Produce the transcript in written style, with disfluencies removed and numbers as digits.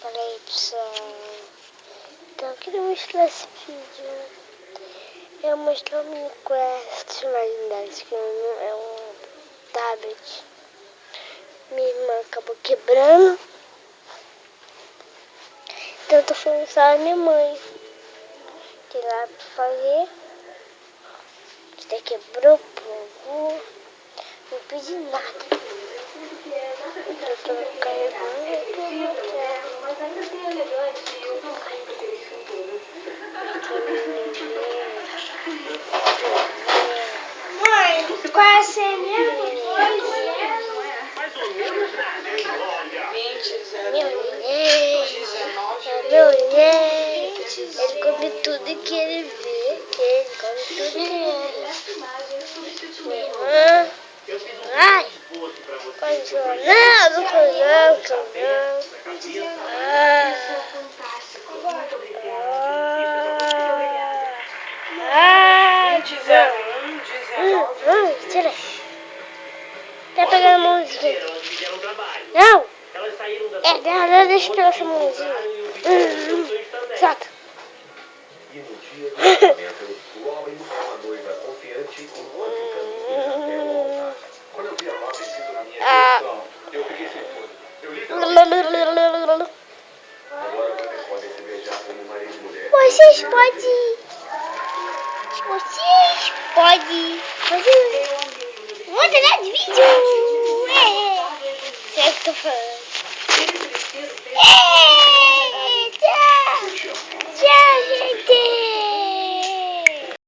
Peraí, pessoal. Então, eu queria mostrar esse vídeo. Eu mostrei o Minecraft mais lendários, que é um tablet. Minha irmã acabou quebrando. Então, eu tô falando só a minha mãe. Tem lá pra fazer. Até quebrou, pô. Não pedi nada. Eu tô carregando. Mas ainda tem elegante. Mãe, qual é a senha mesmo? Mais ou menos, olha. 20, Meu neném, ele come tudo que ele vê. Ele come tudo que ele vê. Minha irmã. Ai, quase não, não não. Tira. Tá pegando a mãozinha. Não! Não, deixa eu pegar essa mãozinha. Solta. E no dia do casamento, o homem a noiva confiante enquanto caminha até o altar. Quando eu vi a nova escrita na minha direção, eu fiquei sem força. Eu literalmente... Agora vocês podem se beijar como marido e mulher. Vocês podem. Vou tirar de vídeo. É o que eu tô falando. Tchau, gente.